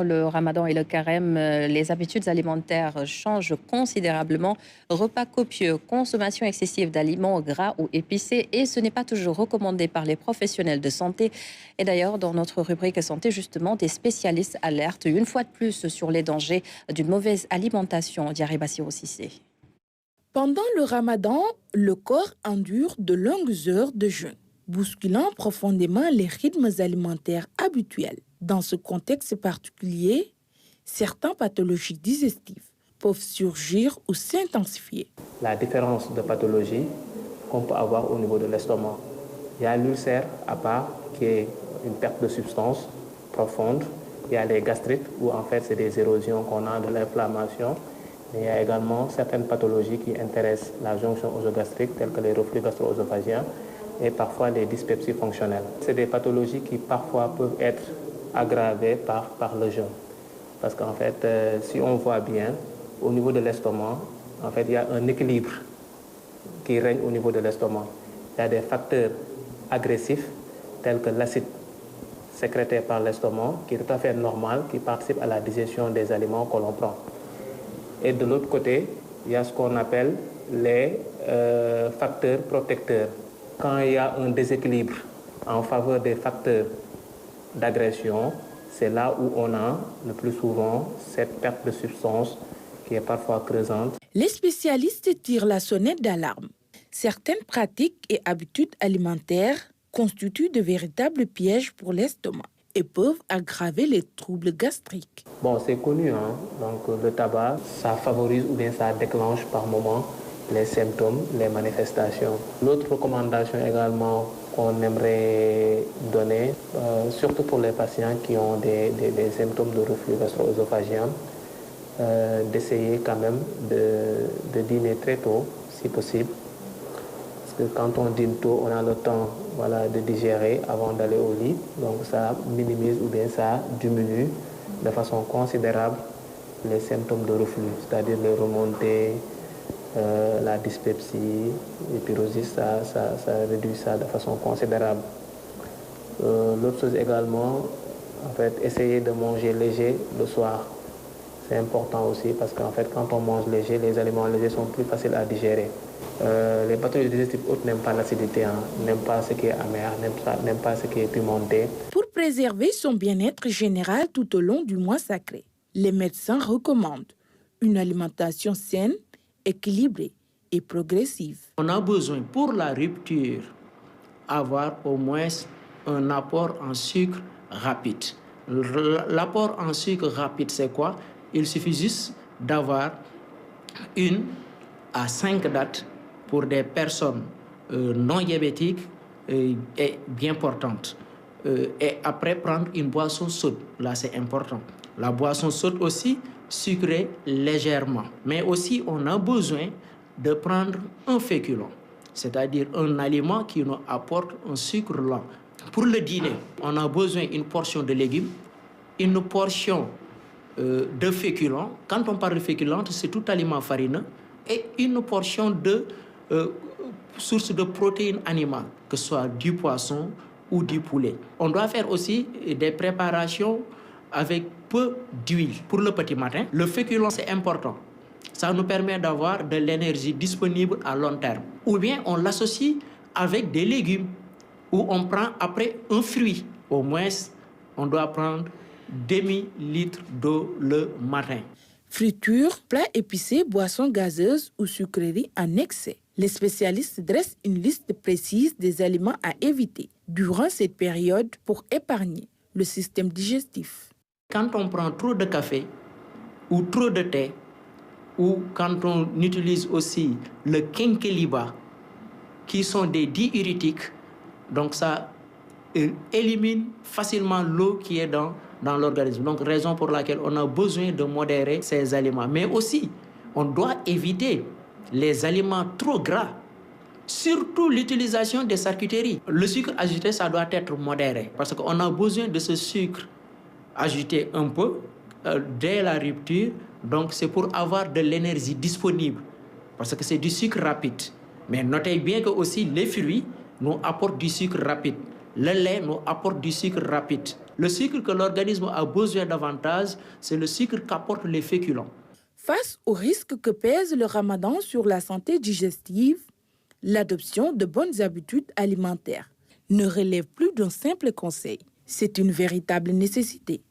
Le ramadan et le carême, les habitudes alimentaires changent considérablement. Repas copieux, consommation excessive d'aliments gras ou épicés, et ce n'est pas toujours recommandé par les professionnels de santé. Et d'ailleurs, dans notre rubrique santé, justement, des spécialistes alertent une fois de plus sur les dangers d'une mauvaise alimentation. Diarry Bassirou Cissé. Pendant le ramadan, le corps endure de longues heures de jeûne, bousculant profondément les rythmes alimentaires habituels. Dans ce contexte particulier, certaines pathologies digestives peuvent surgir ou s'intensifier. La différence de pathologie qu'on peut avoir au niveau de l'estomac. Il y a l'ulcère à part qui est une perte de substance profonde. Il y a les gastrites où en fait c'est des érosions qu'on a de l'inflammation. Mais il y a également certaines pathologies qui intéressent la jonction œsogastrique telles que les reflux gastro-œsophagiens et parfois les dyspepsies fonctionnelles. C'est des pathologies qui parfois peuvent être aggravées par le jeûne. Parce qu'en fait, si on voit bien, au niveau de l'estomac, en fait, il y a un équilibre qui règne au niveau de l'estomac. Il y a des facteurs agressifs tels que l'acide sécrété par l'estomac, qui est tout à fait normal, qui participe à la digestion des aliments que l'on prend. Et de l'autre côté, il y a ce qu'on appelle les facteurs protecteurs. Quand il y a un déséquilibre en faveur des facteurs d'agression, c'est là où on a le plus souvent cette perte de substance qui est parfois creusante. Les spécialistes tirent la sonnette d'alarme. Certaines pratiques et habitudes alimentaires constituent de véritables pièges pour l'estomac et peuvent aggraver les troubles gastriques. Bon, c'est connu, hein? Donc le tabac, ça favorise ou bien ça déclenche par moment les symptômes, les manifestations. L'autre recommandation également qu'on aimerait donner, surtout pour les patients qui ont des symptômes de reflux gastro-œsophagien, d'essayer quand même de dîner très tôt, si possible. Parce que quand on dîne tôt, on a le temps de digérer avant d'aller au lit. Donc ça minimise ou bien ça diminue de façon considérable les symptômes de reflux, c'est-à-dire les remontées, la dyspepsie, l'épirosis, ça réduit ça de façon considérable. L'autre chose également, en fait, essayer de manger léger le soir. C'est important aussi parce qu'en fait, quand on mange léger, les aliments légers sont plus faciles à digérer. Les pathologies digestives hautes n'aiment pas l'acidité, n'aiment pas ce qui est amer, n'aiment pas ce qui est pimenté. Pour préserver son bien-être général tout au long du mois sacré, les médecins recommandent une alimentation saine, équilibrée et progressive. On a besoin pour la rupture avoir au moins un apport en sucre rapide. L'apport en sucre rapide, c'est quoi? Il suffit juste d'avoir 1 à 5 dattes pour des personnes non diabétiques et bien portantes. Et après, prendre une boisson chaude. Là, c'est important. La boisson chaude aussi, sucrée légèrement. Mais aussi, on a besoin de prendre un féculent, c'est-à-dire un aliment qui nous apporte un sucre lent. Pour le dîner, on a besoin d'une portion de légumes, une portion de féculents. Quand on parle de féculents, c'est tout aliment farineux, et une portion de source de protéines animales, que ce soit du poisson ou du poulet. On doit faire aussi des préparations avec peu d'huile. Pour le petit matin, le féculent, c'est important. Ça nous permet d'avoir de l'énergie disponible à long terme. Ou bien on l'associe avec des légumes, où on prend après un fruit. Au moins, on doit prendre demi-litre d'eau le matin. Friture, plats épicés, boissons gazeuses ou sucreries en excès. Les spécialistes dressent une liste précise des aliments à éviter durant cette période pour épargner le système digestif. Quand on prend trop de café ou trop de thé, ou quand on utilise aussi le quinqueliba, qui sont des diurétiques, donc ça élimine facilement l'eau qui est dans l'organisme. Donc, raison pour laquelle on a besoin de modérer ces aliments. Mais aussi, on doit éviter les aliments trop gras, surtout l'utilisation des charcuteries. Le sucre ajouté, ça doit être modéré, parce qu'on a besoin de ce sucre ajouté un peu dès la rupture. Donc, c'est pour avoir de l'énergie disponible, parce que c'est du sucre rapide. Mais notez bien que aussi les fruits nous apportent du sucre rapide. Le lait nous apporte du sucre rapide. Le sucre que l'organisme a besoin davantage, c'est le sucre qu'apportent les féculents. Face au risque que pèse le ramadan sur la santé digestive, l'adoption de bonnes habitudes alimentaires ne relève plus d'un simple conseil. C'est une véritable nécessité.